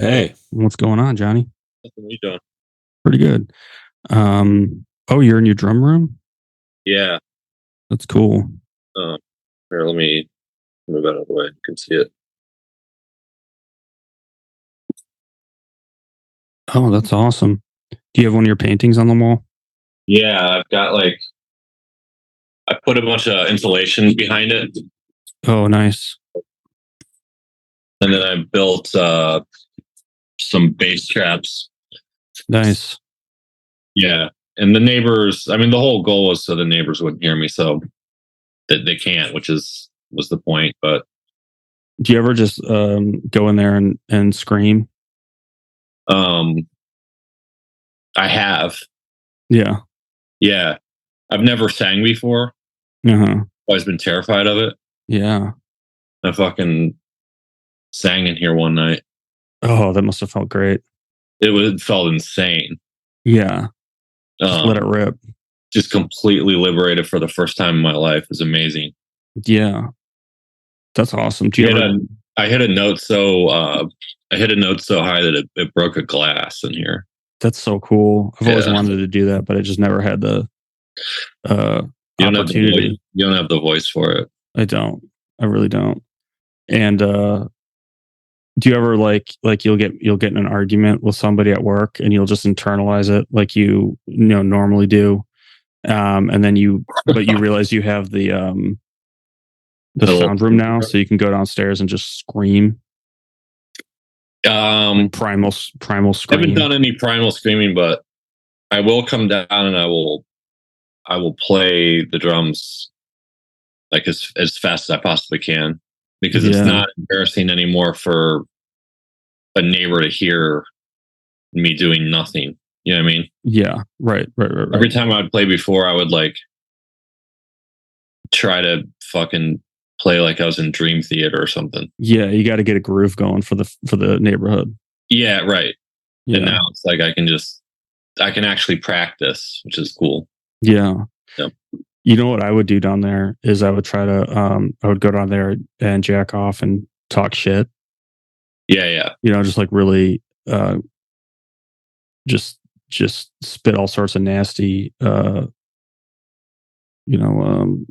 Hey, what's going on, Johnny? What are you doing? Pretty good. You're in your drum room? Yeah. That's cool. Uh, Here, let me move out of the way. You can see it. Oh, that's awesome. Do you have one of your paintings on the wall? Yeah, I've got I put a bunch of insulation behind it, Oh, nice. and then I built some bass traps. Nice. Yeah, and the neighbors. I mean, the whole goal was so the neighbors wouldn't hear me, so that they can't, which was the point. But Do you ever just go in there and scream? um, I have. Yeah. Yeah, I've never sang before. Uh-huh. Always been terrified of it. Yeah. I fucking sang in here one night. Oh, that must have felt great. It felt insane. Yeah. Just let it Um, rip. just completely liberated for the first time in my life. Is amazing. Yeah. That's awesome. Do I you hit ever a, I hit a note so I hit a note so high that it broke a glass in here. That's so cool. I've always Yeah, wanted to do that, but I just never had the uh you don't have the voice. opportunity. You don't have the voice for it. I don't. I really don't. And do you ever like you'll get in an argument with somebody at work and you'll just internalize it like you normally do, and then you realize you have the The sound room now, so you can go downstairs and just scream, like primal I haven't scream. done any primal screaming, but I will come down and I will play the drums like as fast as I possibly can because it's Yeah, not embarrassing anymore for a neighbor to hear me doing nothing. You know what I mean? yeah, right. Every time I would play before, I would try to fucking play like I was in Dream Theater or something. Yeah, you got to get a groove going for the neighborhood. Yeah, right. And Yeah, now it's like I can actually practice, which is cool. yeah. Yeah. You know what I would do down there is I would go down there and jack off and talk shit. Yeah, yeah. Just like really just just spit all sorts of nasty you know um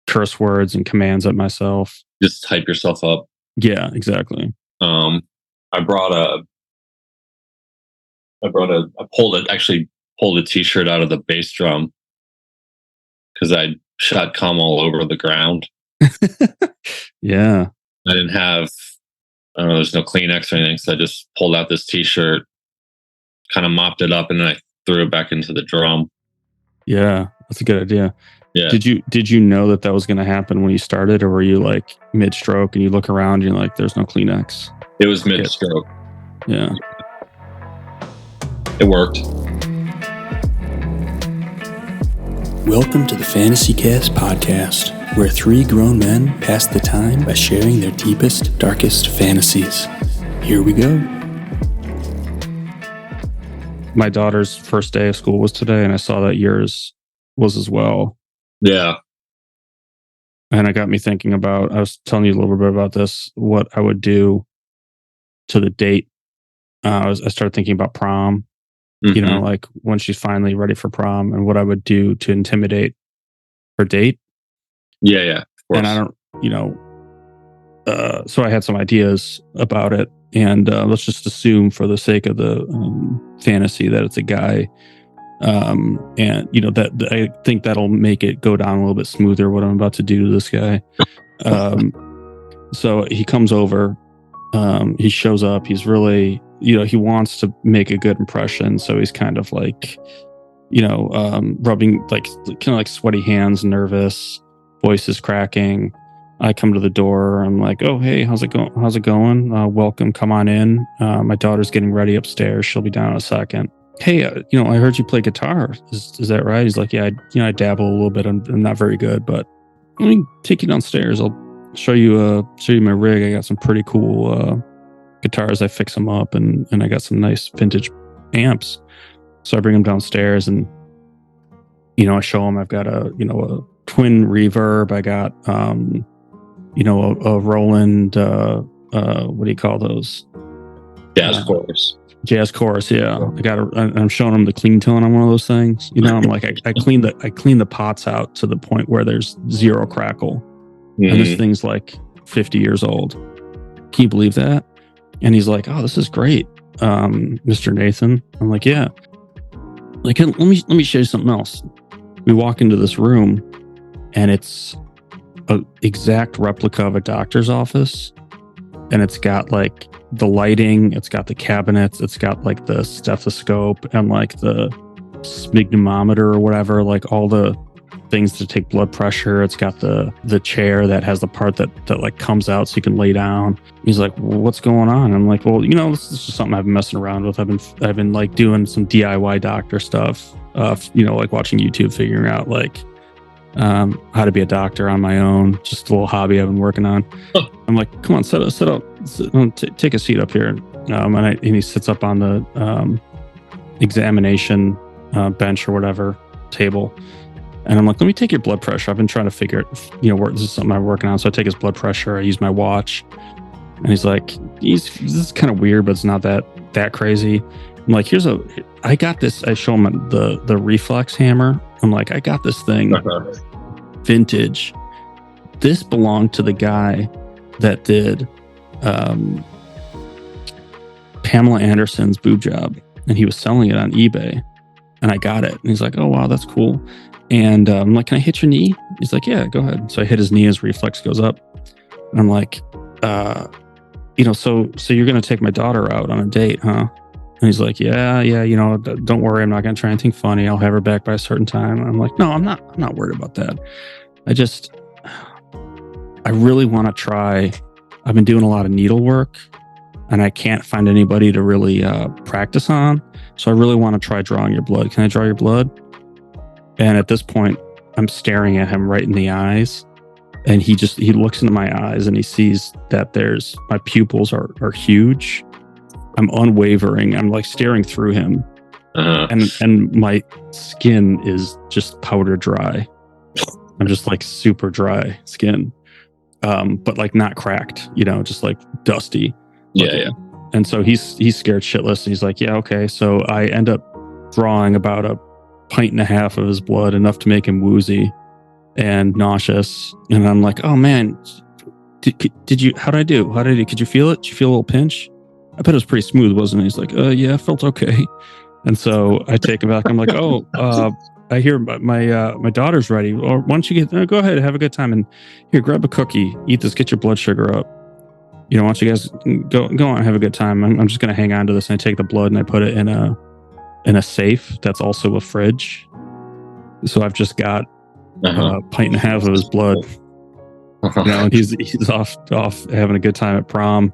curse words and commands at myself. Just hype yourself up. Yeah, exactly. Um I brought a I pulled it actually pulled a t-shirt out of the bass drum because I shot cum all over the ground. Yeah, I didn't have I don't know, there's no Kleenex or anything, so I just pulled out this t-shirt, kind of mopped it up, and then I threw it back into the drum. yeah, that's a good idea. Yeah. Did you know that was going to happen when you started, or were you like mid stroke and you look around and you're like, there's no Kleenex? It was mid stroke. Yeah. It worked. Welcome to the Fantasy Cast podcast, where three grown men pass the time by sharing their deepest, darkest fantasies. Here we go. My daughter's first day of school was today, and I saw that yours was as well. Yeah. And it got me thinking about, I was telling you a little bit about this, what I would do to the date. I started thinking about prom, Mhm. like when she's finally ready for prom, and what I would do to intimidate her date. Yeah, yeah. Of course. And I don't, so I had some ideas about it. And let's just assume, for the sake of the fantasy, that it's a guy. And that I think that'll make it go down a little bit smoother, what I'm about to do to this guy. So he comes over, he shows up, he's really, he wants to make a good impression. So he's kind of like, rubbing, like kind of like sweaty hands, nervous, voice is cracking. I come to the door. I'm like, "Oh, hey, how's it going? Welcome. Come on in. My daughter's getting ready upstairs. She'll be down in a second. Hey, I heard you play guitar. Is that right?" He's like, "Yeah, I dabble a little bit. I'm not very good, but let me take you downstairs. I'll show you my rig. I got some pretty cool guitars. I fix them up, and I got some nice vintage amps." So I bring him downstairs, and I show him I've got a twin reverb. I got a Roland, what do you call those? Jazz chorus. Jazz chorus, yeah. I'm showing him the clean tone on one of those things. You know, I'm like, I clean the pots out to the point where there's zero crackle. Mm-hmm. And this thing's like 50 years old. Can you believe that? And he's like, oh, this is great, Mr. Nathan. I'm like, yeah. Like, let me show you something else. We walk into this room, and it's an exact replica of a doctor's office. And it's got like the lighting, it's got the cabinets, it's got like the stethoscope and like the sphygmometer or whatever, like all the things to take blood pressure. It's got the chair that has the part that like comes out so you can lay down. He's like, well, what's going on? I'm like, well, you know, this is just something I've been messing around with. I've been like doing some DIY doctor stuff, you know, like watching YouTube, figuring out like how to be a doctor on my own. Just a little hobby I've been working on. I'm like, come on, sit up, take a seat up here. And he sits up on the examination bench or whatever table. And I'm like, let me take your blood pressure. I've been trying to figure it, you know, this is something I'm working on. So I take his blood pressure. I use my watch. And he's like, this is kind of weird, but it's not that crazy. I'm like, I got this. I show him the reflex hammer. I'm like, I got this thing, vintage. This belonged to the guy that did Pamela Anderson's boob job. And he was selling it on eBay. And I got it. And he's like, oh, wow, that's cool. And I'm like, can I hit your knee? He's like, yeah, go ahead. So I hit his knee, his reflex goes up. And I'm like, you know, so you're going to take my daughter out on a date, huh? And he's like, yeah, you know, don't worry. I'm not going to try anything funny. I'll have her back by a certain time. And I'm like, no, I'm not worried about that. I really want to try. I've been doing a lot of needlework and I can't find anybody to really practice on. So I really want to try drawing your blood. Can I draw your blood? And at this point, I'm staring at him right in the eyes. And he looks into my eyes and he sees that my pupils are huge. I'm unwavering. I'm like staring through him. And my skin is just powder dry. I'm just like super dry skin. But like not cracked, you know, just like dusty. Yeah. And so he's scared shitless. And he's like, yeah, okay. So I end up drawing about a pint and a half of his blood, enough to make him woozy and nauseous. And I'm like, oh man, did you, how'd I do? Could you feel it? Did you feel a little pinch? I bet it was pretty smooth, wasn't it? He's like, yeah, it felt okay. And so I take him back. I'm like, oh, I hear my daughter's ready. Or why don't you go ahead, have a good time. And here, grab a cookie, eat this, get your blood sugar up. You know, why don't you guys go on, have a good time. I'm just going to hang on to this. And I take the blood and I put it in a safe that's also a fridge. So I've just got a pint and a half of his blood. You know, and he's off having a good time at prom,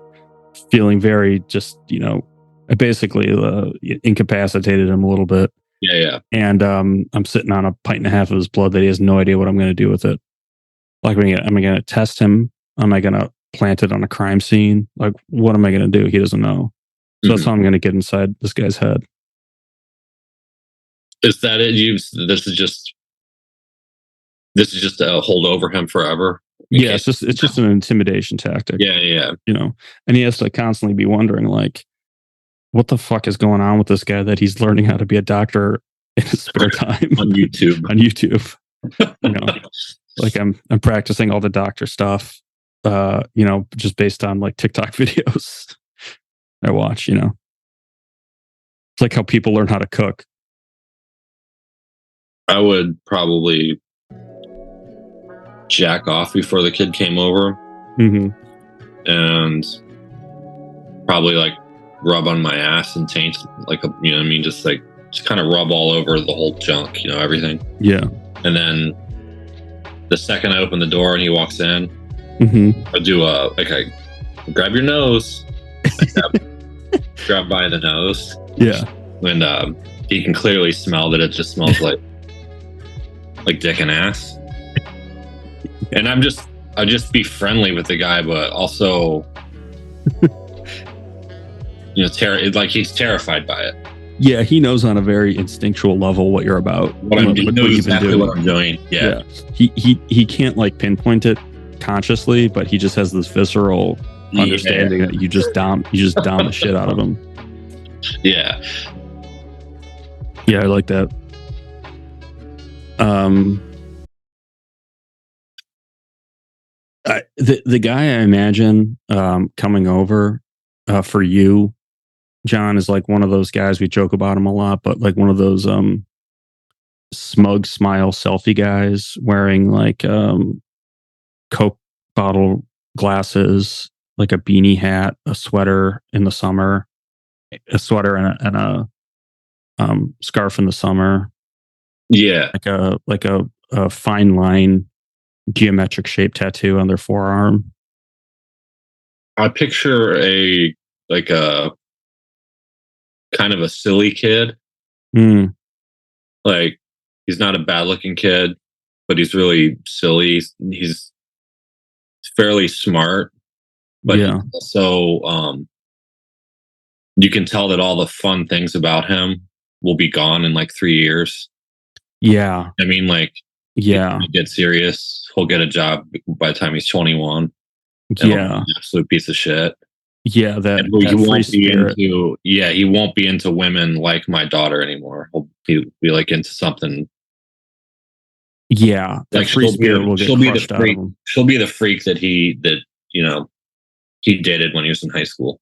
feeling very just, you know, I basically incapacitated him a little bit. Yeah. And I'm sitting on a pint and a half of his blood that he has no idea what I'm going to do with it. Like, am I going to test him? Am I going to plant it on a crime scene? Like, what am I going to do? He doesn't know. So that's how I'm going to get inside this guy's head. Is that it? This is just to hold over him forever. Yeah, it's just an intimidation tactic. Yeah. You know, and he has to constantly be wondering, like, what the fuck is going on with this guy that he's learning how to be a doctor in his spare time on YouTube. You know, like I'm practicing all the doctor stuff. You know, just based on like TikTok videos I watch. You know, it's like how people learn how to cook. I would probably jack off before the kid came over, and probably like rub on my ass and taint, like you know what I mean, just kind of rub all over the whole junk, you know, everything. Yeah. And then the second I open the door and he walks in, I do I grab your nose, grab by the nose. Yeah. And he can clearly smell that it just smells like dick and ass. And I just be friendly with the guy, but also, you know, like he's terrified by it. Yeah, he knows on a very instinctual level what you're about. What you've been doing. Yeah. He can't like pinpoint it consciously, but he just has this visceral understanding that you just dom the shit out of him. Yeah. Yeah, I like that. The guy I imagine coming over for you, John, is like one of those guys. We joke about him a lot, but like one of those smug smile selfie guys wearing like Coke bottle glasses, like a beanie hat, a sweater in the summer, a sweater and a scarf in the summer. Yeah. Like a fine line geometric shaped tattoo on their forearm. I picture a kind of a silly kid. Like, he's not a bad looking kid, but he's really silly. He's fairly smart, but Yeah. also you can tell that all the fun things about him will be gone in like 3 years. Yeah. I mean, like, yeah, he'll get serious. He'll get a job by the time he's 21. Yeah. An absolute piece of shit. Yeah, that he free won't be spirit. into he won't be into women like my daughter anymore. He'll be like into something. Yeah, that Like, free spirit will get crushed out of him. She'll be the freak that he dated when he was in high school.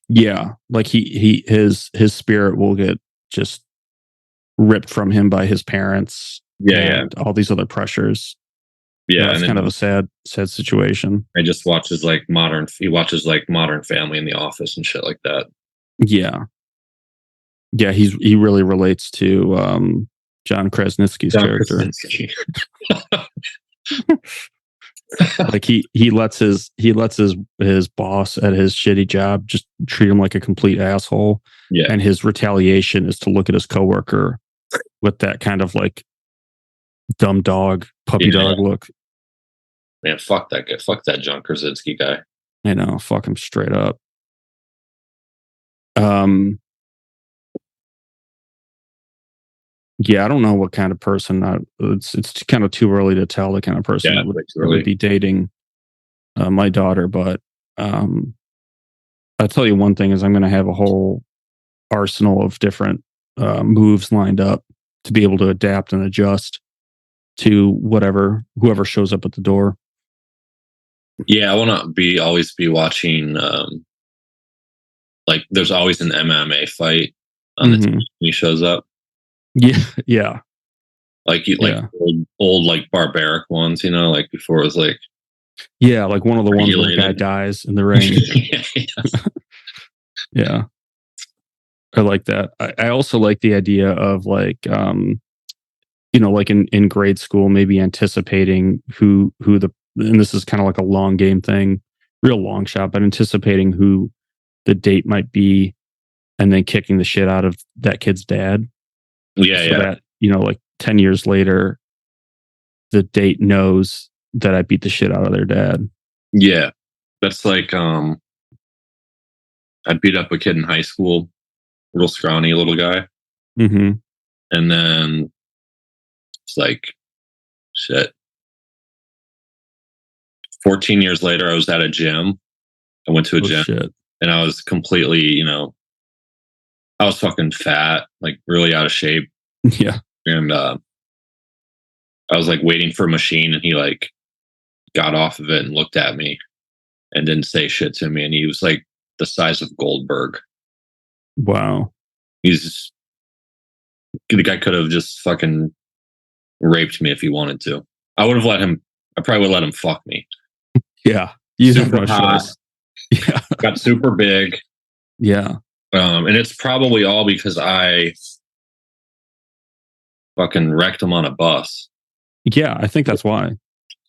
Yeah, like his spirit will get just ripped from him by his parents. Yeah. All these other pressures. Yeah, it's kind of a sad situation. I just watches Modern Family in The Office and shit like that. Yeah. Yeah, he really relates to John Krasinski's character. Like he lets his boss at his shitty job just treat him like a complete asshole. Yeah. And his retaliation is to look at his coworker with that kind of like dumb dog, puppy dog look. Man, fuck that guy. Fuck that John Krasinski guy. I know, fuck him straight up. Yeah, I don't know what kind of person it's kind of too early to tell the kind of person that would be dating my daughter, but I'll tell you one thing is I'm going to have a whole arsenal of different moves lined up to be able to adapt and adjust to whoever shows up at the door. Yeah, I want to always be watching. Like, there's always an MMA fight on the TV when he shows up. Yeah. Like old like barbaric ones, like before it was like. Yeah, like one of the ones where the guy dies in the ring. Yeah. I like that. I also like the idea of like, like in grade school, maybe anticipating who and this is kind of like a long game thing, real long shot, but anticipating who the date might be and then kicking the shit out of that kid's dad. Yeah. That, like 10 years later, the date knows that I beat the shit out of their dad. Yeah. That's like, I beat up a kid in high school, real scrawny little guy. Mm-hmm. And then it's like, shit. 14 years later, I was at a gym. I went to a gym shit. And I was completely, I was fucking fat, like really out of shape. Yeah. And I was like waiting for a machine and he like got off of it and looked at me and didn't say shit to me. And he was like the size of Goldberg. Wow. The guy could have just fucking raped me if he wanted to. I probably would let him fuck me. Yeah. Super hot. Yeah. Got super big. Yeah. And it's probably all because I fucking wrecked him on a bus. Yeah, I think that's why.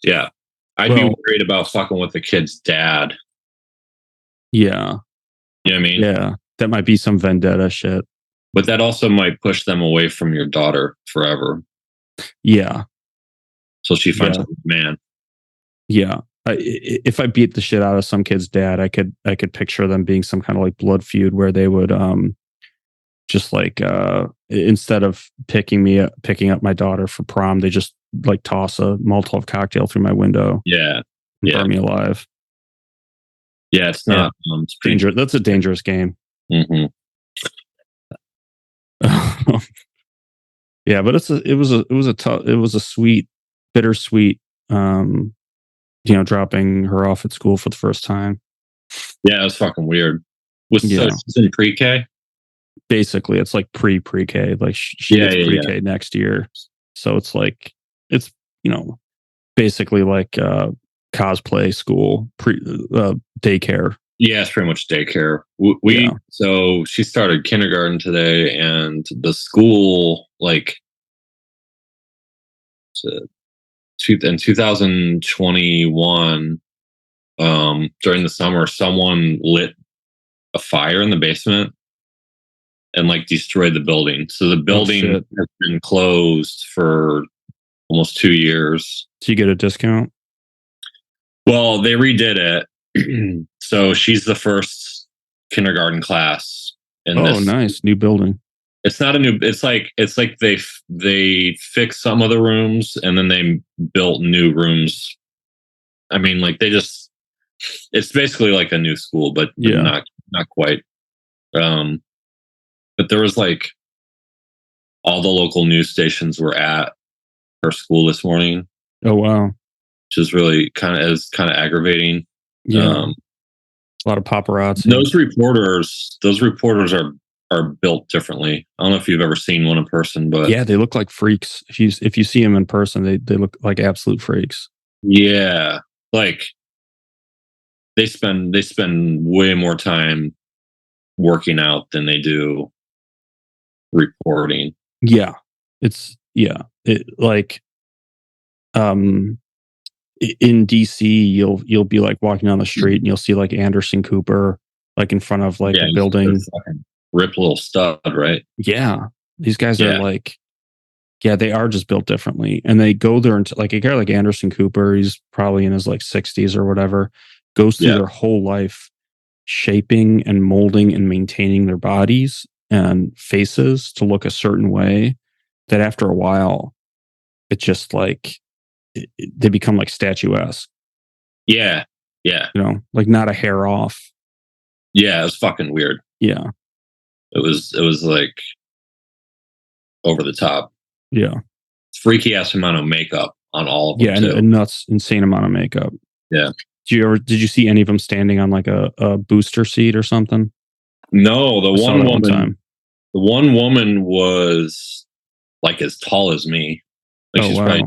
Yeah. I'd be worried about fucking with the kid's dad. Yeah. You know what I mean? Yeah. That might be some vendetta shit. But that also might push them away from your daughter forever. Yeah. So she finds a man. Yeah. If I beat the shit out of some kid's dad, I could picture them being some kind of like blood feud where they would just like instead of picking up my daughter for prom, they just like toss a Molotov cocktail through my window. Yeah. And burn me alive. Yeah, it's not. It's pretty dangerous. That's a dangerous game. Mm-hmm. Yeah, but it was a sweet, bittersweet, dropping her off at school for the first time. Yeah, it was fucking weird. So she's in pre-K? Basically, it's like pre-K. Like she gets pre-K next year. So it's like, it's, basically like cosplay school, daycare. Yeah, it's pretty much daycare. So she started kindergarten today, and the school, like, in 2021, during the summer, someone lit a fire in the basement and like destroyed the building. So the building has been closed for almost 2 years. Do you get a discount? Well, they redid it. So she's the first kindergarten class in this. Oh, nice. New building. It's not a new, it's like they fixed some of the rooms and then they built new rooms. I mean, like it's basically like a new school, but not quite. But there was like all the local news stations were at her school this morning. Oh, wow. Which is really kind of aggravating. Yeah. A lot of paparazzi. Those reporters are built differently. I don't know if you've ever seen one in person, but yeah, they look like freaks. If you see them in person, they look like absolute freaks. Yeah, like they spend way more time working out than they do reporting. Yeah, in DC, you'll be like walking down the street and you'll see like Anderson Cooper like in front of like a building. Ripped little stud, right? Yeah, these guys are like, they are just built differently, and they go there and like a guy like Anderson Cooper, he's probably in his like 60s or whatever, goes through their whole life shaping and molding and maintaining their bodies and faces to look a certain way that after a while it just like they become like statuesque. Yeah. Like not a hair off. Yeah, it was fucking weird. Yeah, it was like over the top. Yeah, freaky ass amount of makeup on all of them. Yeah, and a nuts insane amount of makeup. Yeah. Did you see any of them standing on like a booster seat or something? No, the one woman was like as tall as me. Like she's probably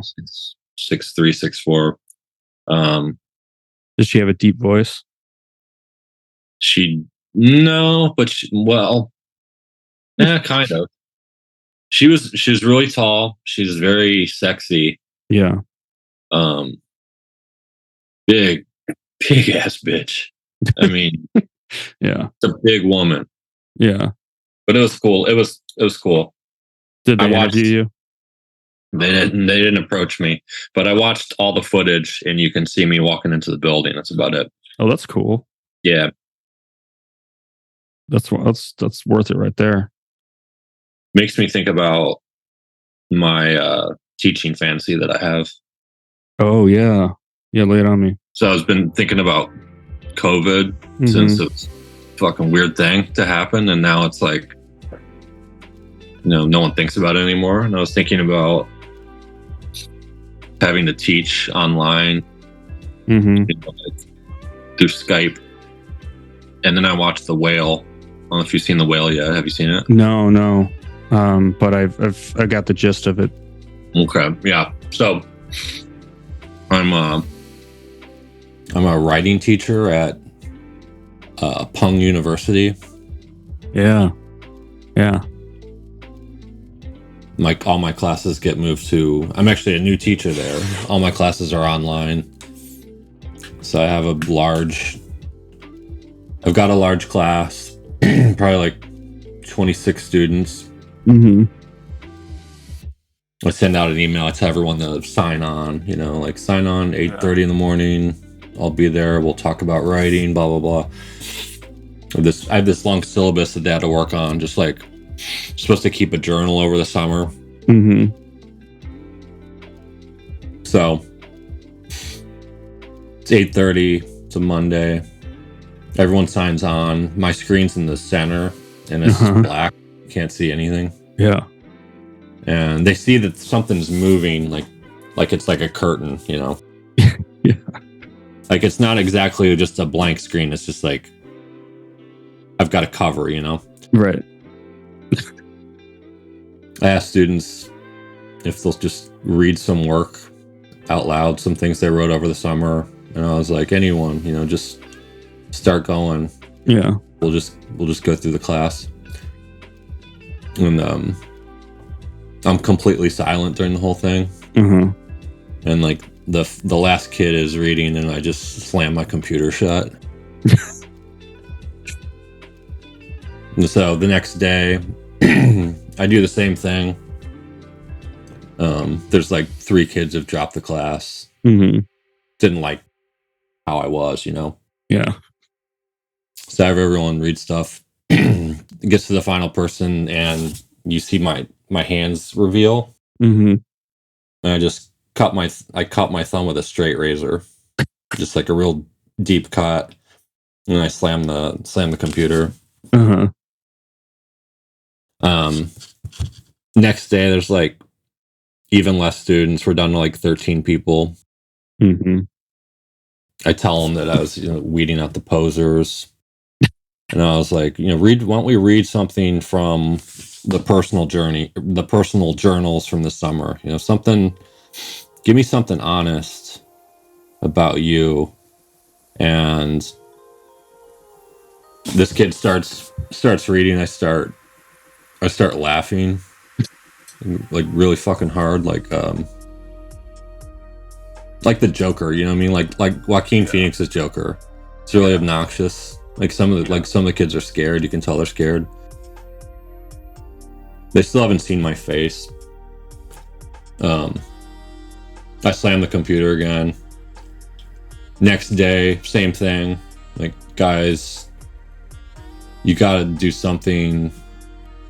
6'3", 6'4". Does she have a deep voice? Kind of. She was really tall. She's very sexy. Yeah. Big ass bitch. I mean, yeah, it's a big woman. Yeah, but it was cool. It was cool. Did they interview you? They didn't approach me, but I watched all the footage, and you can see me walking into the building. That's about it. Oh, that's cool. Yeah, that's worth it right there. Makes me think about my teaching fantasy that I have. Oh yeah, lay it on me. So I've been thinking about COVID since it's a fucking weird thing to happen, and now it's like, no one thinks about it anymore. And I was thinking about having to teach online through Skype, and then I watched The Whale. I don't know if you've seen The Whale yet. Have you seen it? No. But I've got the gist of it. Okay, yeah. So I'm a writing teacher at Pung University. Yeah. All my classes get moved to. I'm actually a new teacher there. All my classes are online. So I have I've got a large class, probably like 26 students. I send out an email to everyone to sign on, sign on 8:30 in the morning. I'll be there. We'll talk about writing, blah, blah, blah. I have this long syllabus that they had to work on, just like supposed to keep a journal over the summer. So it's 8:30. It's a Monday. Everyone signs on. My screen's in the center, and it's just black. You can't see anything. Yeah. And they see that something's moving, like it's like a curtain, you know? Yeah. Like it's not exactly just a blank screen. It's just like I've got a cover, you know? Right. I asked students if they'll just read some work out loud, some things they wrote over the summer. And I was like, anyone, you know, just start going. Yeah. We'll just go through the class. And I'm completely silent during the whole thing. Mm-hmm. And like the last kid is reading, and I just slam my computer shut. And so the next day, I do the same thing. There's like 3 kids have dropped the class. Mm-hmm. Didn't like how I was, you know? Yeah. So I have everyone read stuff. It gets to the final person, and you see my hands reveal. Mm-hmm. And I just cut my thumb with a straight razor, just like a real deep cut. And I slam the computer. Uh-huh. Next day, there's like even less students. We're down to like 13 people. Mm-hmm. I tell them that I was, you know, weeding out the posers, and I was like, you know, why don't we read something from the personal journals from the summer? You know, something. Give me something honest about you. And this kid starts reading. I start laughing, like really fucking hard, like the Joker. You know what I mean? Like Joaquin Phoenix's Joker. It's really obnoxious. Like some of the kids are scared. You can tell they're scared. They still haven't seen my face. I slammed the computer again. Next day, same thing. Like, guys, you gotta do something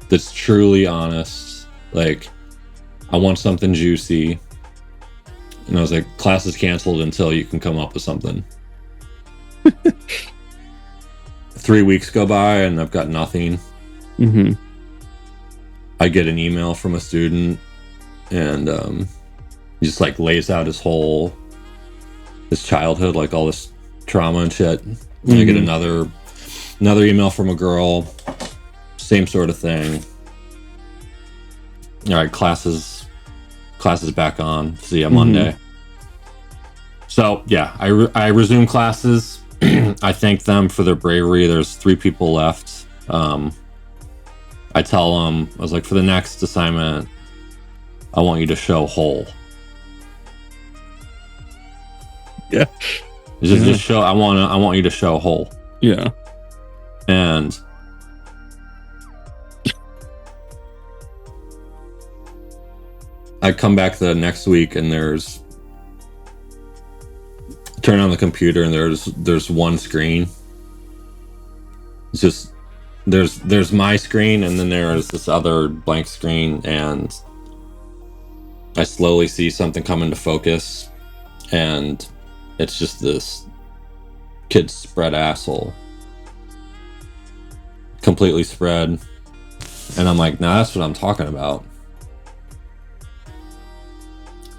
that's truly honest. Like, I want something juicy. And I was like, class is canceled until you can come up with something. 3 weeks go by and I've got nothing. Mm-hmm. I get an email from a student, and he just like lays out his childhood, like all this trauma and shit. And I get another email from a girl, same sort of thing. All right, class is back on. See you Monday. So yeah, I resume classes. I thank them for their bravery. There's 3 people left. I tell them, I was like, for the next assignment, I want you to show whole. Yeah. Just show. I want you to show whole. Yeah. And I come back the next week, and turn on the computer, and there's one screen. It's just there's my screen, and then there's this other blank screen, and I slowly see something come into focus, and it's just this kid's spread asshole, completely spread. And I'm like, nah, that's what I'm talking about.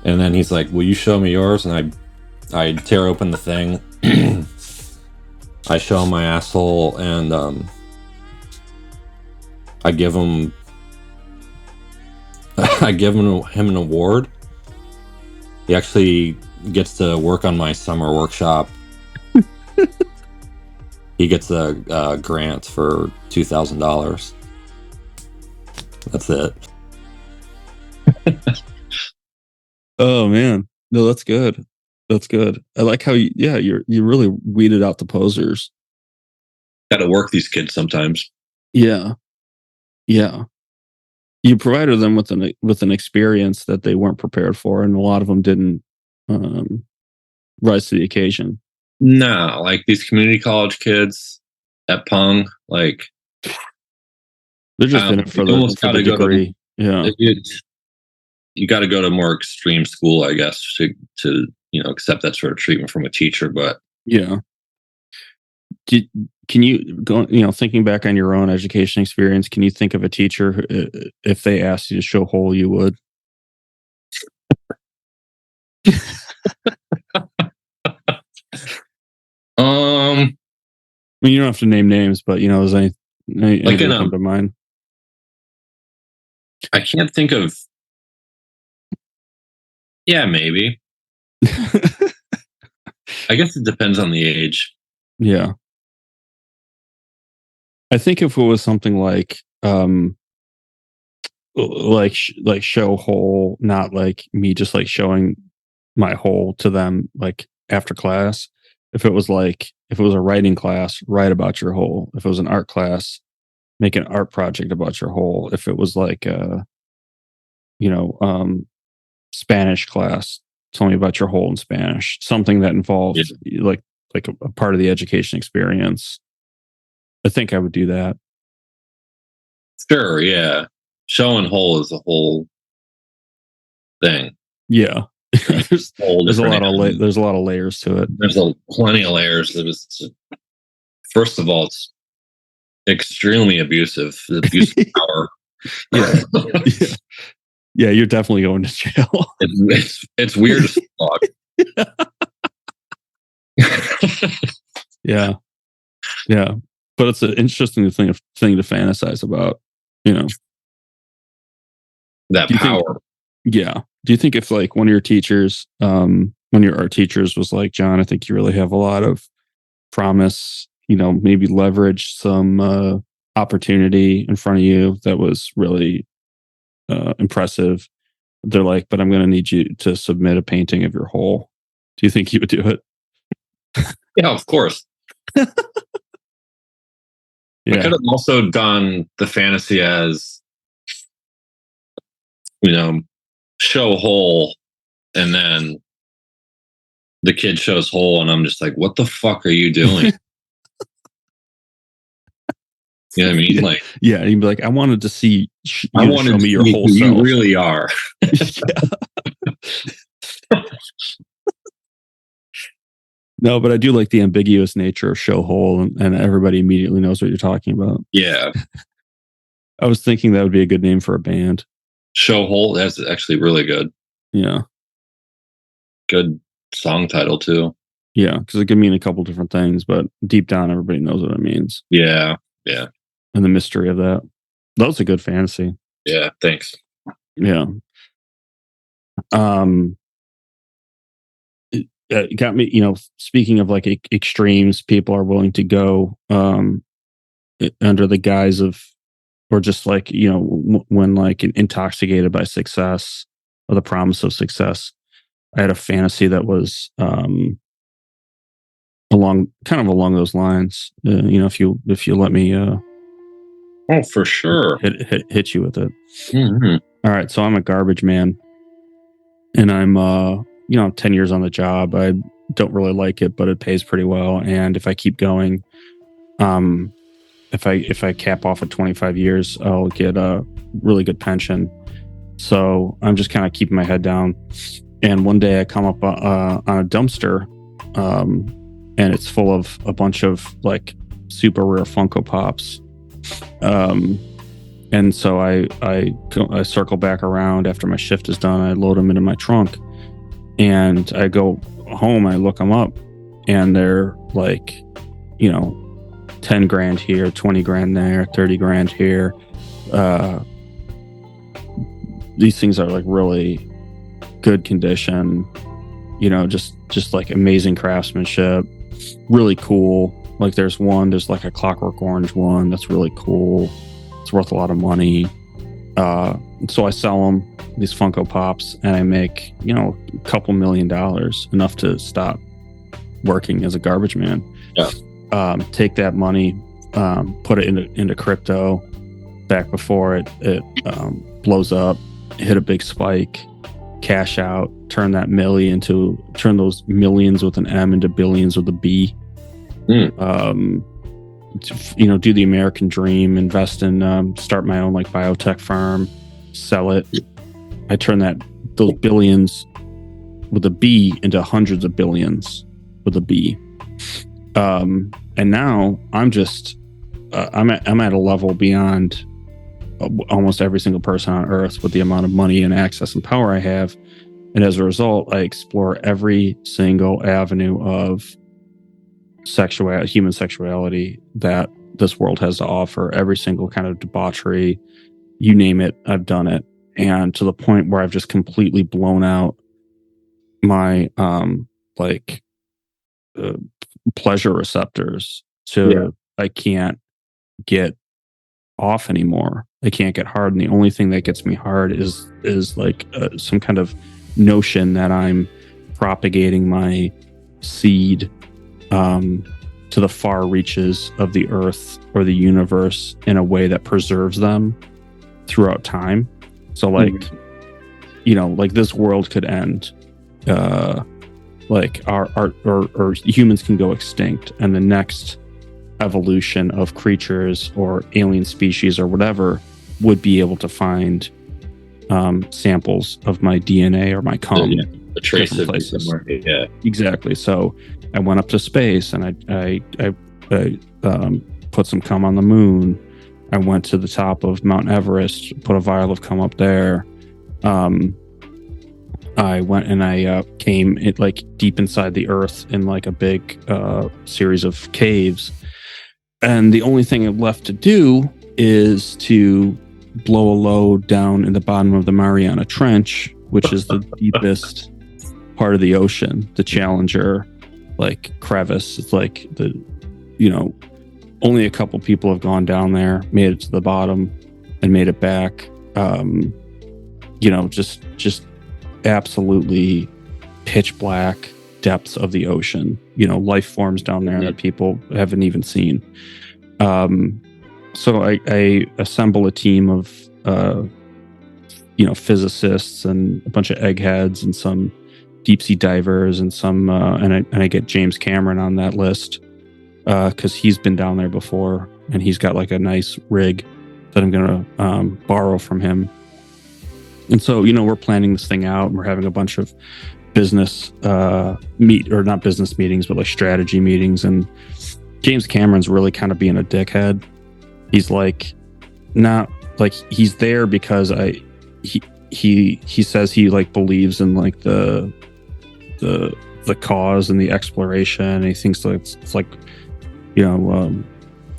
And then he's like, will you show me yours? And I tear open the thing. I show him my asshole, and I give him an award. He actually gets to work on my summer workshop. He gets a grant for $2,000. That's it. Oh man, no, that's good. That's good. I like how you really weeded out the posers. Got to work these kids sometimes. Yeah. You provided them with an experience that they weren't prepared for, and a lot of them didn't rise to the occasion. No, like these community college kids at Pung, like they're just in it for the degree. You got to go to more extreme school, I guess, to accept that sort of treatment from a teacher. But yeah, Can you go, thinking back on your own education experience, can you think of a teacher if they asked you to show hole, you would? Um, I mean, you don't have to name names, but does anything come to mind? I can't think of. Yeah, maybe. I guess it depends on the age. Yeah. I think if it was something like show hole, not like me just like showing my hole to them like after class. If it was a writing class, write about your hole. If it was an art class, make an art project about your hole. If it was like Spanish class, tell me about your hole in Spanish. Something that involved like a part of the education experience. I think I would do that. Sure, yeah. Show and hole is a whole thing. Yeah. there's a lot of there's a lot of layers to it. There's plenty of layers. First of all, it's extremely abusive. The abuse of power. Yeah. Yeah, you're definitely going to jail. It's weird as fuck. Yeah. But it's an interesting thing to fantasize about. That power. Do you think if like one of your teachers, one of your art teachers was like, John, I think you really have a lot of promise, maybe leverage some opportunity in front of you that was really impressive. They're like, but I'm going to need you to submit a painting of your hole. Do you think you would do it? Yeah, of course. Yeah. I could have also done the fantasy as, show hole, and then the kid shows hole, and I'm just like, what the fuck are you doing? You know what I mean? Like, yeah, you'd be like, I wanted to see show me your whole self. You really are. No, but I do like the ambiguous nature of show hole, and everybody immediately knows what you're talking about. Yeah. I was thinking that would be a good name for a band. Show hole, that's actually really good. Yeah. Good song title too. Yeah, because it could mean a couple different things, but deep down, everybody knows what it means. Yeah. And the mystery of that. That was a good fantasy. Yeah, thanks. Yeah. It got me, speaking of like extremes, people are willing to go under the guise of, or just like, when like intoxicated by success or the promise of success. I had a fantasy that was along those lines. If you let me oh, for sure, hit you with it. Mm-hmm. All right, so I'm a garbage man, and I'm 10 years on the job. I don't really like it, but it pays pretty well, and if I keep going, if I cap off at 25 years, I'll get a really good pension. So I'm just kind of keeping my head down. And one day I come up on a dumpster, and it's full of a bunch of like super rare Funko Pops. And so I circle back around after my shift is done. I load them into my trunk, and I go home. I look them up, and they're like, 10 grand here, 20 grand there, 30 grand here. These things are like really good condition, just like amazing craftsmanship, really cool. Like there's like a Clockwork Orange one that's really cool. It's worth a lot of money. So I sell them, these Funko Pops, and I make, a couple $1 million, enough to stop working as a garbage man. Yeah. Take that money, put it into crypto back before it blows up, hit a big spike, cash out, turn those millions with an M into billions with a B. Do the American dream, invest in, start my own like biotech firm, sell it. I turn those billions with a B into hundreds of billions with a B. And now I'm just I'm at a level beyond almost every single person on Earth with the amount of money and access and power I have. And as a result, I explore every single avenue of human sexuality that this world has to offer. Every single kind of debauchery, you name it, I've done it. And to the point where I've just completely blown out my pleasure receptors I can't get off anymore. I can't get hard, and the only thing that gets me hard is like some kind of notion that I'm propagating my seed to the far reaches of the earth or the universe in a way that preserves them throughout time. So like like this world could end, like our humans can go extinct, and the next evolution of creatures or alien species or whatever would be able to find samples of my DNA or my cum, a trace of places. Somewhere. Yeah, exactly. So I went up to space, and I put some cum on the moon. I went to the top of Mount Everest, put a vial of cum up there. I went and I came like deep inside the earth in like a big series of caves. And the only thing left to do is to blow a load down in the bottom of the Mariana Trench, which is the deepest part of the ocean, the Challenger like crevice. It's like only a couple people have gone down there, made it to the bottom and made it back. Just absolutely pitch black depths of the ocean, life forms down there that people haven't even seen. So I assemble a team of physicists and a bunch of eggheads and some deep sea divers and some and I get James Cameron on that list because he's been down there before, and he's got like a nice rig that I'm gonna borrow from him. And so we're planning this thing out, and we're having a bunch of business not business meetings, but like strategy meetings. And James Cameron's really kind of being a dickhead. He's like, not like he's there because he says he like believes in like the cause and the exploration, and he thinks that it's like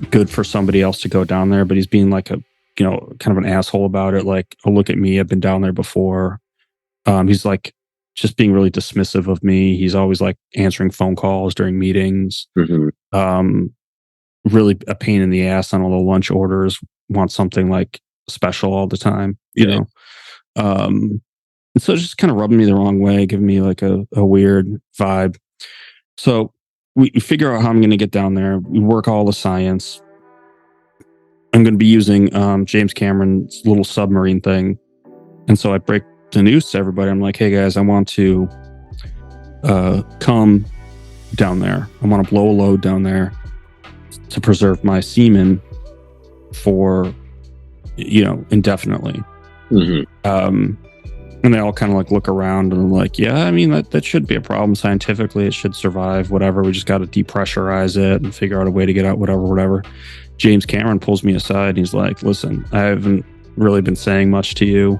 good for somebody else to go down there, but he's being like a kind of an asshole about it. Like, oh, look at me, I've been down there before. He's like just being really dismissive of me. He's always like answering phone calls during meetings. Really a pain in the ass on all the lunch orders. Wants something like special all the time, you know. And so it's just kind of rubbing me the wrong way, giving me like a weird vibe. So we figure out how I'm going to get down there. We work all the science. I'm going to be using James Cameron's little submarine thing. And so I break the news to everybody. I'm like, hey guys, I want to come down there. I want to blow a load down there to preserve my semen for, indefinitely. And they all kind of like look around and I'm like, yeah, I mean, that should be a problem scientifically. It should survive, whatever. We just got to depressurize it and figure out a way to get out, whatever. James Cameron pulls me aside and he's like, listen, I haven't really been saying much to you.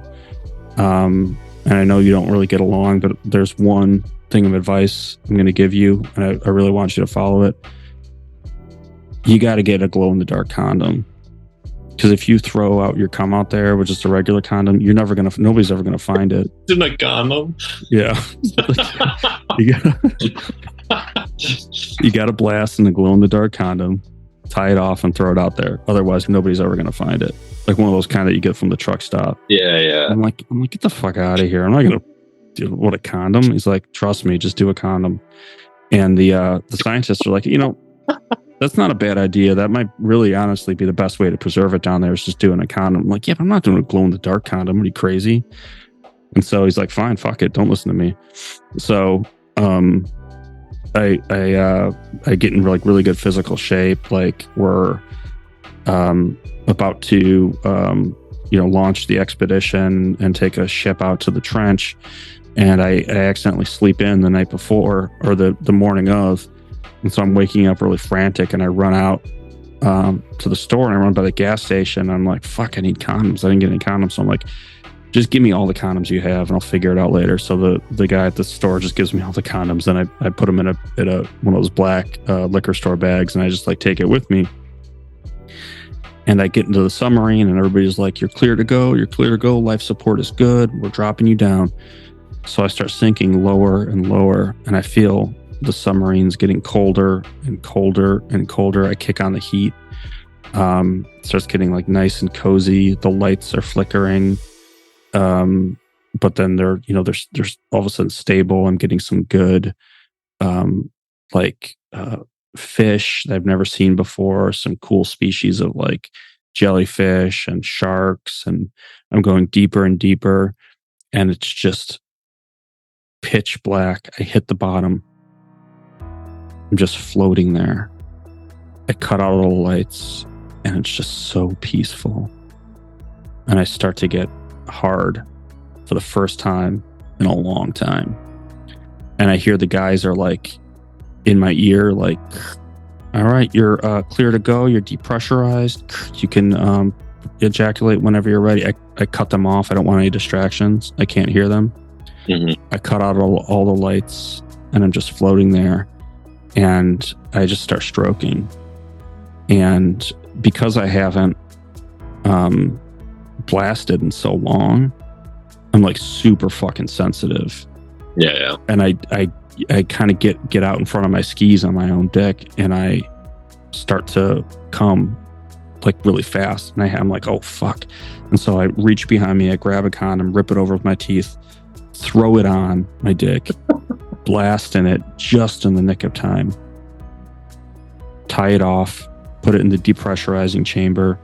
And I know you don't really get along, but there's one thing of advice I'm going to give you, and I really want you to follow it. You got to get a glow-in-the-dark condom. Because if you throw out your cum out there with just a regular condom, nobody's ever gonna find it. In a condom? Yeah. You gotta blast in the glow-in-the-dark condom, tie it off, and throw it out there. Otherwise, nobody's ever gonna find it. Like one of those kind that you get from the truck stop. Yeah. I'm like, get the fuck out of here. I'm not gonna do what a condom. He's like, trust me, just do a condom. And the scientists are like, that's not a bad idea. That might really honestly be the best way to preserve it down there is just doing a condom. I'm like, yeah, but I'm not doing a glow-in-the-dark condom. Are you crazy? And so he's like, fine, fuck it. Don't listen to me. So I get in like really good physical shape. Like we're about to launch the expedition and take a ship out to the trench. And I accidentally sleep in the night before or the morning of. And so I'm waking up really frantic, and I run out to the store, and I run by the gas station. I'm like, fuck, I need condoms. I didn't get any condoms. So I'm like, just give me all the condoms you have, and I'll figure it out later. So the guy at the store just gives me all the condoms, and I put them in a one of those black liquor store bags, and I just like take it with me. And I get into the submarine, and everybody's like, you're clear to go. You're clear to go. Life support is good. We're dropping you down. So I start sinking lower and lower, and I feel the submarine's getting colder and colder and colder. I kick on the heat. It starts getting like nice and cozy. The lights are flickering. But then they're all of a sudden stable. I'm getting some good, fish that I've never seen before, some cool species of like jellyfish and sharks, and I'm going deeper and deeper, and it's just pitch black. I hit the bottom. I'm just floating there. I cut out all the lights, and it's just so peaceful. And I start to get hard for the first time in a long time. And I hear the guys are like in my ear, like, all right, you're clear to go. You're depressurized. You can ejaculate whenever you're ready. I cut them off. I don't want any distractions. I can't hear them. Mm-hmm. I cut out all the lights, and I'm just floating there. And I just start stroking. And because I haven't blasted in so long, I'm like super fucking sensitive. Yeah. And I kind of get out in front of my skis on my own dick, and I start to come like really fast. And I'm like, oh fuck. And so I reach behind me, I grab a condom, rip it over with my teeth, throw it on my dick, blast in it just in the nick of time, tie it off, put it in the depressurizing chamber,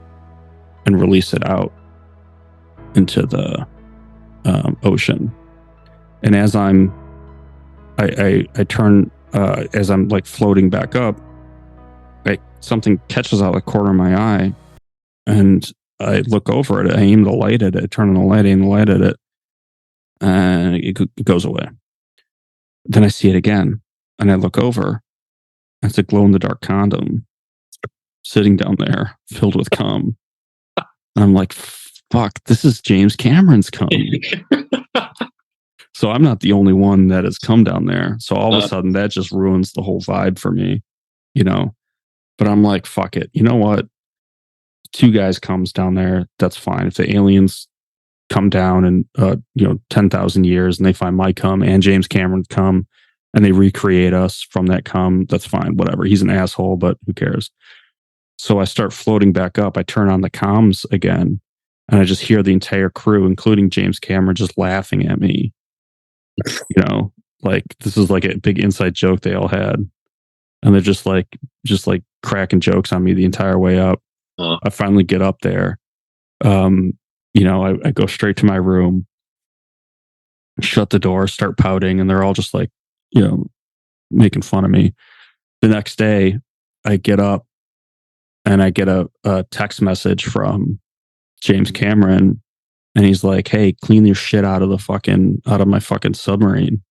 and release it out into the ocean. And as I turn, as I'm like floating back up, something catches out the corner of my eye, and I look over it. I aim the light at it. I turn on the light, aim the light at it, and it goes away. Then I see it again, and I look over. It's a glow in the dark condom sitting down there, filled with cum. And I'm like, fuck, this is James Cameron's cum. So I'm not the only one that has come down there. So all of a sudden that just ruins the whole vibe for me, But I'm like, fuck it. You know what? 2 guys comes down there. That's fine. If the aliens come down in 10,000 years and they find my cum and James Cameron's cum and they recreate us from that cum, that's fine. Whatever. He's an asshole, but who cares? So I start floating back up. I turn on the comms again, and I just hear the entire crew, including James Cameron, just laughing at me. Like this is like a big inside joke they all had. And they're just like cracking jokes on me the entire way up. I finally get up there. I go straight to my room, shut the door, start pouting, and they're all just like, making fun of me. The next day, I get up and I get a text message from James Cameron, and he's like, "Hey, clean your shit out of my fucking submarine."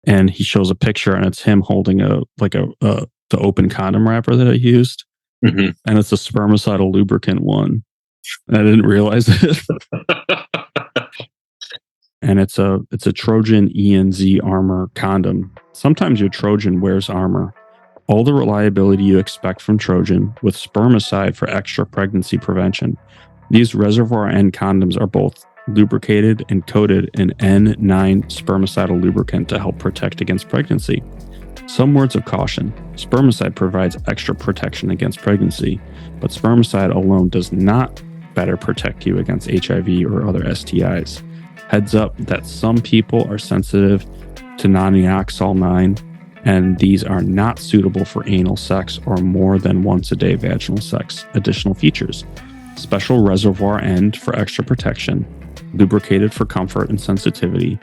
And he shows a picture, and it's him holding the open condom wrapper that I used, mm-hmm. and it's a spermicidal lubricant one. And I didn't realize it. And it's a Trojan ENZ armor condom. Sometimes your Trojan wears armor. All the reliability you expect from Trojan with spermicide for extra pregnancy prevention. These reservoir end condoms are both lubricated and coated in N9 spermicidal lubricant to help protect against pregnancy. Some words of caution. Spermicide provides extra protection against pregnancy, but spermicide alone does not better protect you against HIV or other STIs. Heads up that some people are sensitive to non-Neoxol 9, and these are not suitable for anal sex or more than once a day vaginal sex. Additional features: special reservoir end for extra protection, lubricated for comfort and sensitivity.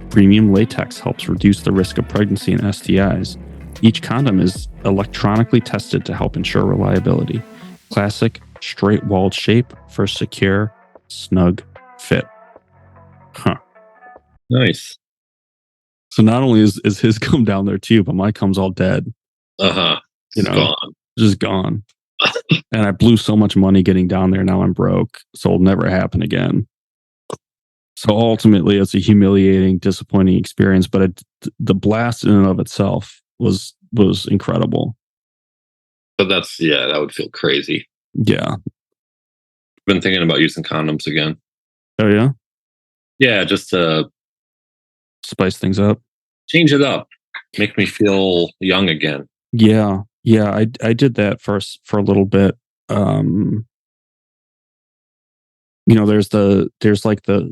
Premium latex helps reduce the risk of pregnancy and STIs. Each condom is electronically tested to help ensure reliability. Classic, straight-walled shape for secure, snug fit. Huh. Nice. So not only is his cum down there too, but my cum's all dead. You know, gone. just gone. And I blew so much money getting down there. Now I'm broke, so it'll never happen again. So ultimately, it's a humiliating, disappointing experience. But the blast in and of itself was incredible. But that would feel crazy. Yeah. I've been thinking about using condoms again. Oh yeah. Yeah, just to Spice things up. change it up, make me feel young again. Yeah. I did that for a little bit. There's like the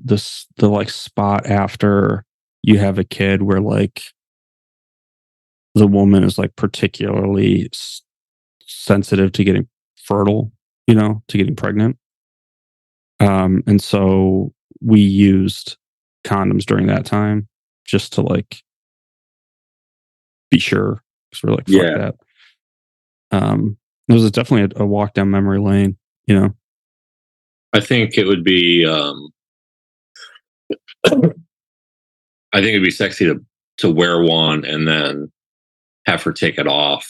like spot after you have a kid where like the woman is like particularly sensitive to getting fertile, to getting pregnant. And so we used condoms during that time just to like be sure, because we're like, fuck that. It was definitely a walk down memory lane, I think it would be I think it'd be sexy to wear one and then have her take it off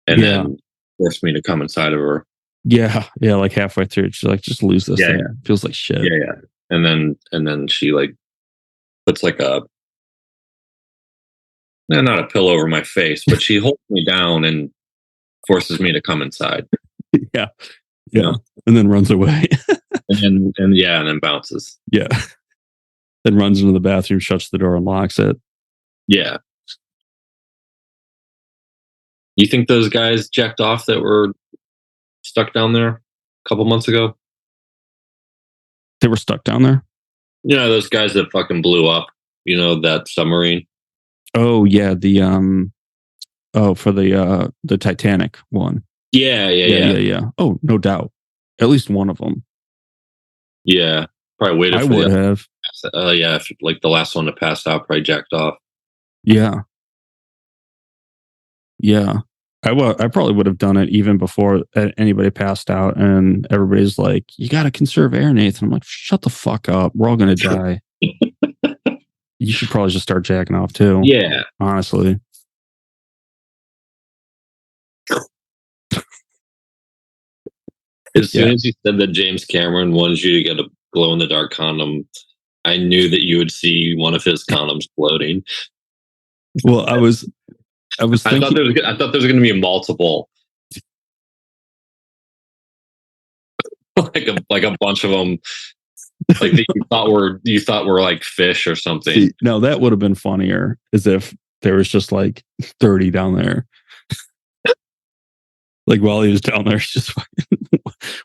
and then force me to come inside of her. Yeah, like halfway through, she's like, just lose this thing. Yeah. Feels like shit. Yeah. And then she like puts like not a pillow over my face, but she holds me down and forces me to come inside. Yeah. And then runs away. and then bounces. Yeah. Then runs into the bathroom, shuts the door, and locks it. Yeah. You think those guys jacked off that were stuck down there a couple months ago? They were stuck down there? Yeah, those guys that fucking blew up, that submarine. Oh yeah, for the Titanic one. Yeah. Oh, no doubt. At least one of them. Yeah, probably waited. I would have. If, like the last one to pass out, probably jacked off. Yeah. I probably would have done it even before anybody passed out, and everybody's like, "You got to conserve air, Nathan." I'm like, "Shut the fuck up. We're all gonna die." You should probably just start jacking off too. Yeah, honestly. As soon as you said that James Cameron wanted you to get a glow in the dark condom, I knew that you would see one of his condoms floating. Well, I was thinking, I thought there was going to be multiple, like a bunch of them, like that you thought were like fish or something. See, no, that would have been funnier, as if there was just like 30 down there. Like while he was down there, he just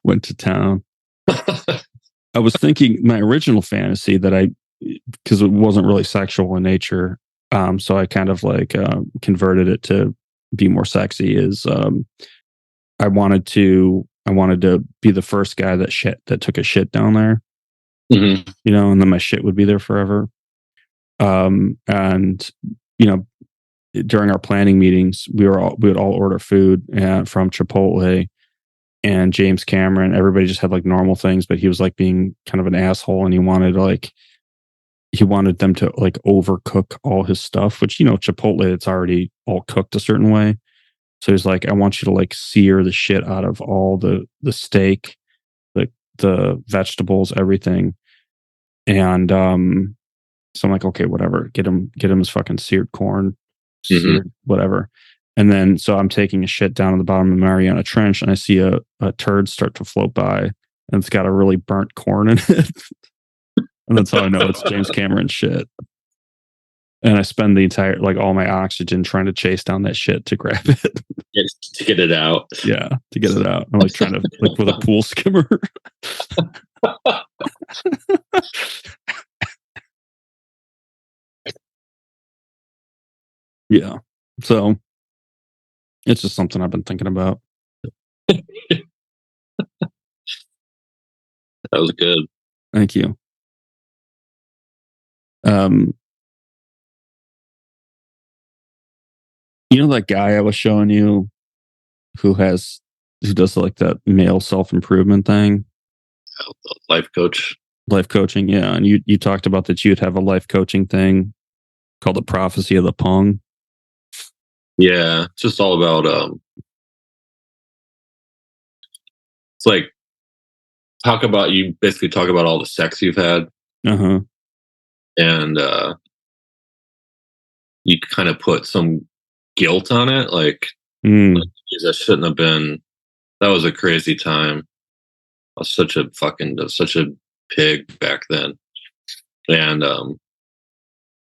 went to town. I was thinking my original fantasy because it wasn't really sexual in nature, so I kind of like converted it to be more sexy. Is I wanted to be the first guy that took a shit down there, mm-hmm. And then my shit would be there forever. And during our planning meetings, we would all order food from Chipotle, and James Cameron, everybody just had like normal things, but he was like being kind of an asshole, and he wanted them to like overcook all his stuff, which, Chipotle, it's already all cooked a certain way. So he's like, I want you to like sear the shit out of all the steak, the vegetables, everything. And so I'm like, okay, whatever, get him his fucking seared corn, seared whatever. And then, so I'm taking a shit down at the bottom of the Mariana Trench, and I see a turd start to float by, and it's got a really burnt corn in it. And that's how I know it's James Cameron shit. And I spend the entire, like, all my oxygen trying to chase down that shit to grab it. To get it out. Yeah, to get it out. I'm like trying to, like, with a pool skimmer. Yeah. So it's just something I've been thinking about. That was good. Thank you. That guy I was showing you who does like that male self-improvement thing? Life coaching. Yeah. And you talked about that you'd have a life coaching thing called the Prophecy of the Pung. Yeah, it's just all about it's like basically talk about all the sex you've had, Uh-huh. and you kind of put some guilt on it, like, Mm. "Geez, that was a crazy time. I was such a pig back then." And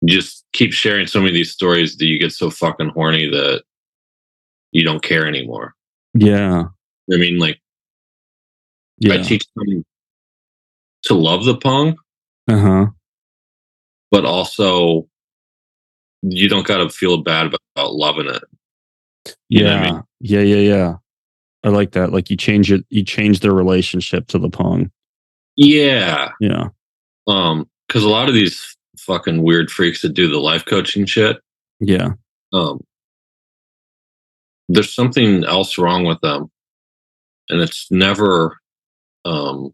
you just keep sharing so many of these stories that you get so fucking horny that you don't care anymore. Yeah. I mean, like, I Yeah. teach them to love the pong, Uh-huh. but also you don't got to feel bad about loving it. You know what I mean? Yeah. Yeah, yeah, yeah. I like that. Like you change their relationship to the pong. Yeah. Yeah. Because a lot of these fucking weird freaks that do the life coaching shit, Yeah. um, there's something else wrong with them, and it's never um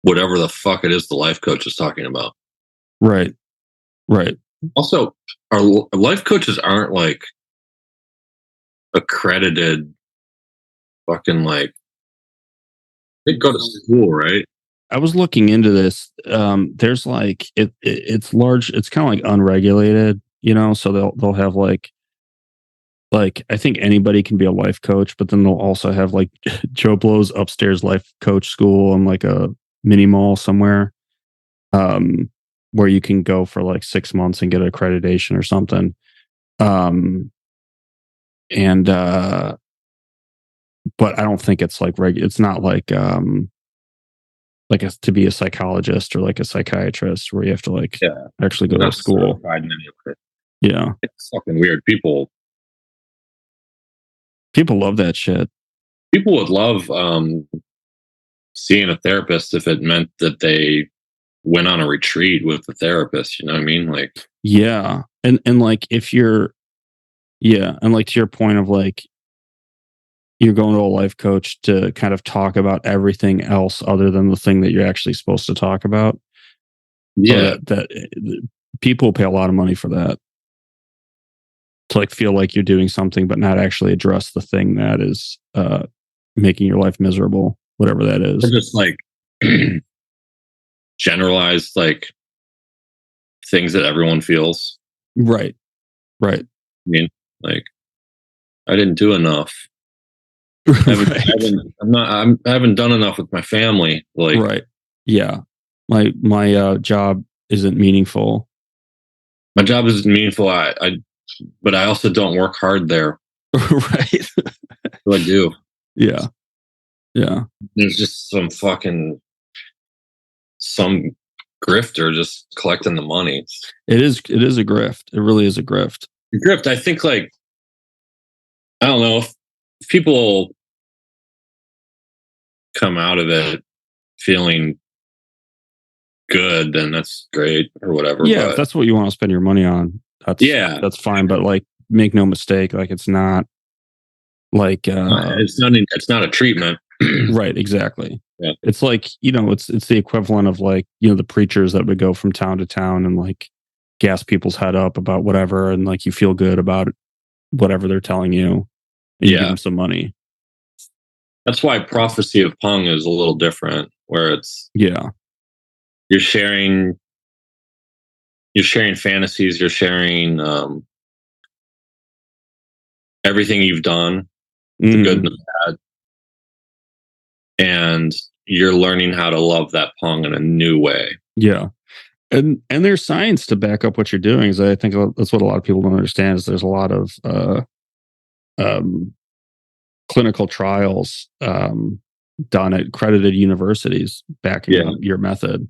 whatever the fuck it is the life coach is talking about. Right. Right. Also, life coaches aren't like accredited fucking like they go to school, right? I was looking into this. There's like it's large. It's kind of like unregulated, So they'll have like I think anybody can be a life coach, but then they'll also have like Joe Blow's upstairs life coach school and like a mini mall somewhere, um, where you can go for like 6 months and get accreditation or something. Um, and But I don't think it's like It's not like to be a psychologist or like a psychiatrist where you have to like Yeah, actually go they're to not school. certified in any of it. Yeah. It's fucking weird. People love that shit. People would love seeing a therapist if it meant that they went on a retreat with the therapist. You know what I mean? Like, Yeah. And like if you're yeah, and like to your point of like you're going to a life coach to kind of talk about everything else other than the thing that you're actually supposed to talk about. So yeah, that people pay a lot of money for that. To like feel like you're doing something but not actually address the thing that is making your life miserable, whatever that or is. just like generalized like things that everyone feels. Right. Right. I mean, like, I didn't do enough. Right. I haven't done enough with my family. Like, Right. Yeah. My job isn't meaningful. my job isn't meaningful. But I also don't work hard there. Right. What do I do? Yeah. Yeah. There's just some grifter just collecting the money. It is a grift. It really is a grift. Grift. I think, like, I don't know if people come out of it feeling good, then that's great or whatever. Yeah, if But that's what you want to spend your money on, yeah, that's fine. But like make no mistake, like it's not like it's not a treatment. right, exactly. Yeah. It's like, it's the equivalent of like, the preachers that would go from town to town and like gas people's head up about whatever and like you feel good about whatever they're telling you and you give Yeah. them some money. That's why prophecy of Pung is a little different, where it's Yeah. you're sharing fantasies, you're sharing everything you've done, the good and Mhm. the bad, and you're learning how to love that Pung in a new way. Yeah. And there's science to back up what you're doing. Is I think that's what a lot of people don't understand is there's a lot of um clinical trials done at accredited universities backing Yeah. up your method.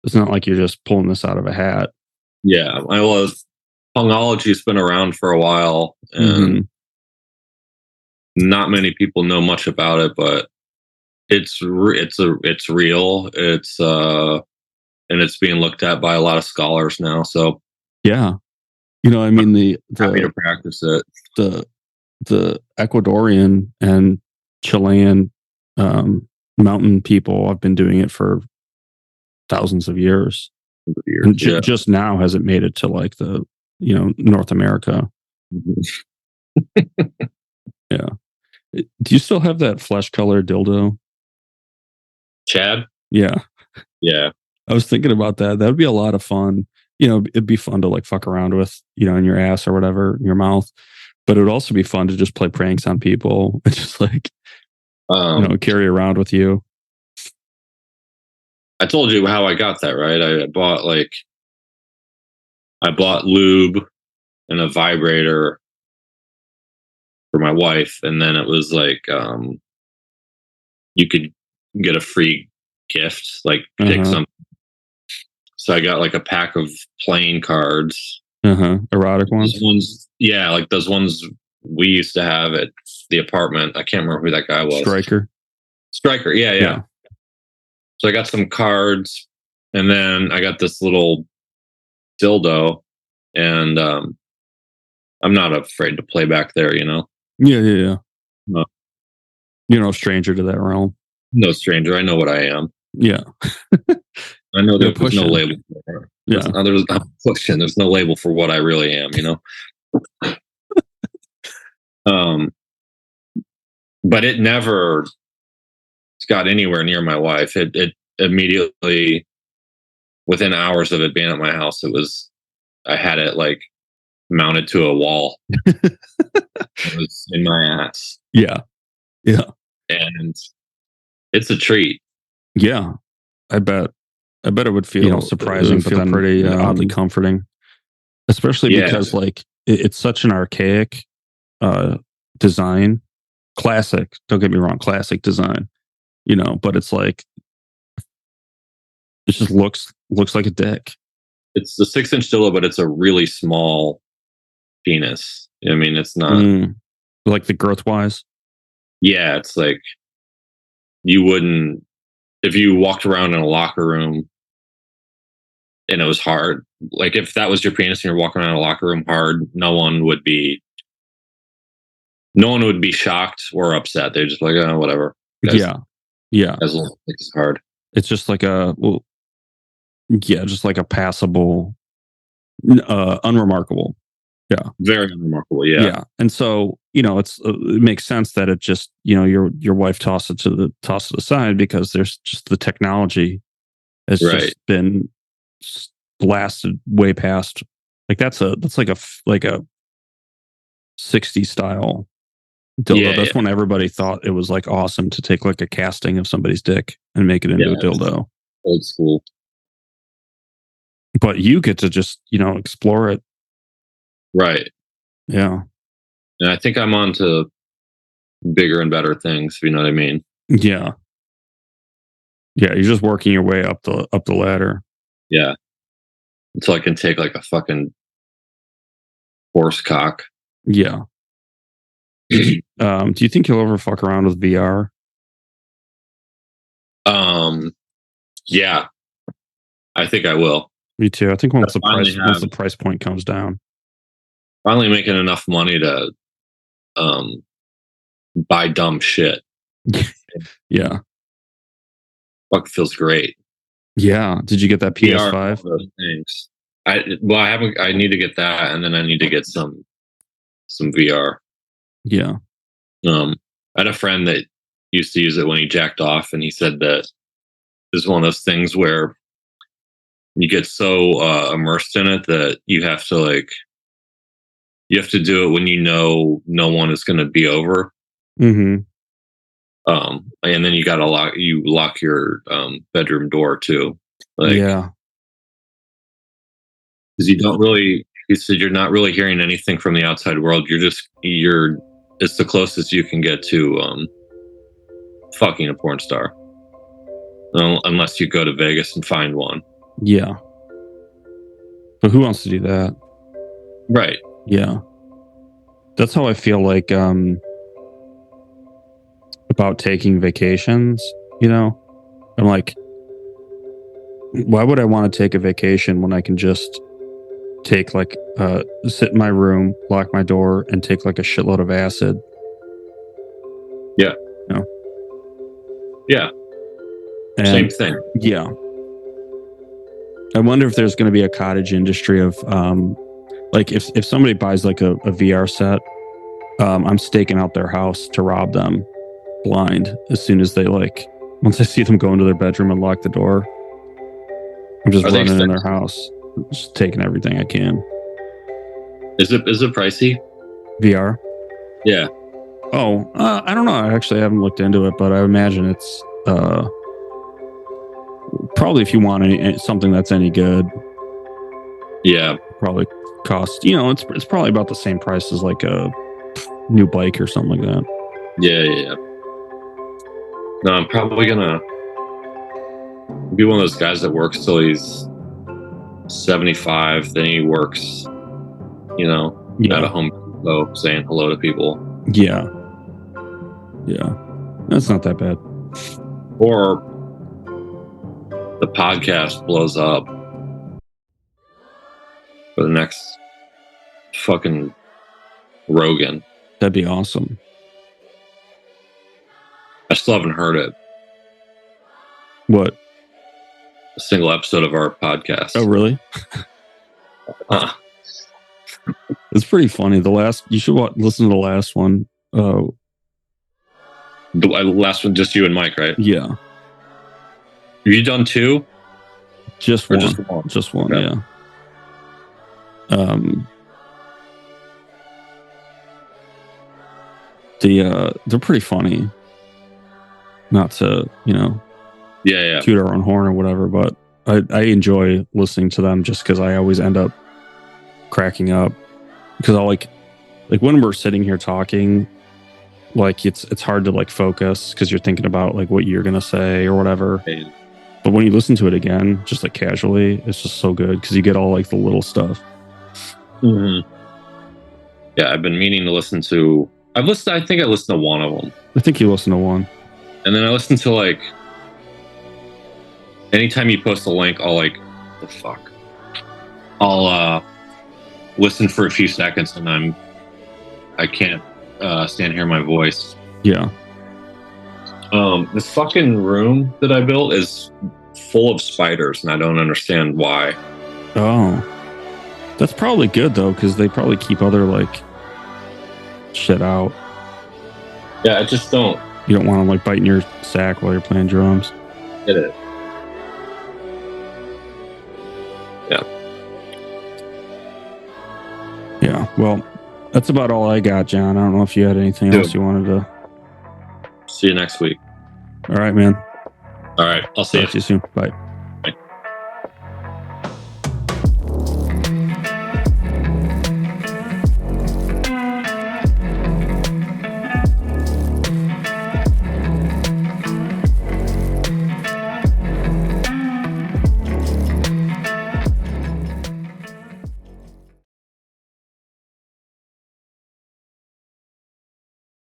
It's not like you're just pulling this out of a hat. Yeah, I was Pungology's been around for a while, and Mhm. not many people know much about it, but it's real. And it's being looked at by a lot of scholars now. So Yeah. I mean happy to practice it. the the Ecuadorian and Chilean mountain people have been doing it for thousands of years. And Yeah. just now has it made it to like the North America. Yeah. Do you still have that flesh colored dildo? Chad? Yeah. Yeah. I was thinking about that. That would be a lot of fun. It'd be fun to like fuck around with, in your ass or whatever, in your mouth. But it would also be fun to just play pranks on people and just like, carry around with you. I told you how I got that, right? I bought lube and a vibrator for my wife, and then it was like you could get a free gift, like pick some. So I got like a pack of playing cards. Erotic ones? Those ones, yeah, like those ones we used to have at the apartment. I can't remember who that guy was. Striker, yeah. So I got some cards, and then I got this little dildo, and I'm not afraid to play back there, Yeah. No. You're no stranger to that realm. No stranger. I know what I am. Yeah. I know there's no label for it. Yeah. I'm pushing. There's no label for what I really am, But it never got anywhere near my wife. It immediately, within hours of it being at my house, I had it like mounted to a wall. It was in my ass. Yeah. And it's a treat. Yeah. I bet it would feel surprising, but then pretty oddly comforting. Especially because like it's such an archaic design. Classic, don't get me wrong, classic design. But it's like it just looks like a dick. It's the 6-inch dildo, but it's a really small penis. I mean, it's not like the girth wise. Yeah, it's like you wouldn't, if you walked around in a locker room and it was hard, like if that was your penis and you're walking around in a locker room hard, no one would be shocked or upset. They're just like, oh, whatever. As long as it's hard. It's just like just like a passable, unremarkable. Yeah. Very unremarkable. Yeah. Yeah. And so, it makes sense that it just, your wife tossed it to the side because there's just the technology has just been lasted way past. Like that's like a 60s style dildo. Yeah, that's when everybody thought it was like awesome to take like a casting of somebody's dick and make it into a dildo. Old school. But you get to just, explore it. Right. Yeah. And I think I'm on to bigger and better things, if you know what I mean. Yeah. Yeah, you're just working your way up the ladder. Yeah. Until I can take like a fucking horse cock. Yeah. Do you think you'll ever fuck around with VR? Yeah. I think I will. Me too. I think once the price point comes down. Finally making enough money to buy dumb shit. Yeah. Fuck, feels great. Yeah. Did you get that PS5? Things. I haven't. I need to get that, and then I need to get some VR. Yeah. I had a friend that used to use it when he jacked off, and he said that it's one of those things where you get so immersed in it that you have to do it when no one is going to be over. Mm-hmm. And then you got to lock your bedroom door too. Yeah. Because you said you're not really hearing anything from the outside world. It's the closest you can get to fucking a porn star. Unless you go to Vegas and find one. Yeah. But who wants to do that? Right. Yeah. That's how I feel like about taking vacations, I'm like, why would I want to take a vacation when I can just take sit in my room, lock my door, and take like a shitload of acid? Yeah. Yeah. And, same thing. Yeah. I wonder if there's going to be a cottage industry of if somebody buys like a VR set I'm staking out their house to rob them blind as soon as they once I see them go into their bedroom and lock the door. I'm just running in their house, just taking everything I can. Is it pricey? VR? Yeah. Oh, I don't know. I actually haven't looked into it, but I imagine it's probably if you want something that's any good. Yeah. Probably cost, it's probably about the same price as like a new bike or something like that. Yeah. No, I'm probably gonna be one of those guys that works till he's 75. Then he works, at a Home Depot saying hello to people. Yeah. That's not that bad. Or the podcast blows up for the next fucking Rogan. That'd be awesome. I still haven't heard it. What? A single episode of our podcast. Oh, really? It's pretty funny. You should listen to the last one. The last one, just you and Mike, right? Yeah. Have you done two? Just one. Just one, okay. Yeah. They're pretty funny. Not to, toot our own horn or whatever, but I enjoy listening to them just because I always end up cracking up. Because I like when we're sitting here talking, it's hard to focus because you're thinking about what you're gonna say or whatever. But when you listen to it again, just casually, it's just so good because you get all the little stuff. Mm-hmm. Yeah, I've been meaning to listen to. I think I listened to one of them. I think you listened to one. And then I listened to anytime you post a link, I'll the fuck. I'll listen for a few seconds and I can't stand hearing my voice. Yeah. This fucking room that I built is full of spiders and I don't understand why. Oh. That's probably good though, because they probably keep other shit out. Yeah, I just don't. You don't want them biting your sack while you're playing drums. It is. Yeah. Yeah. Well, that's about all I got, John. I don't know if you had anything else you wanted to. See you next week. All right, man. All right. I'll see you. Talk to you soon. Bye.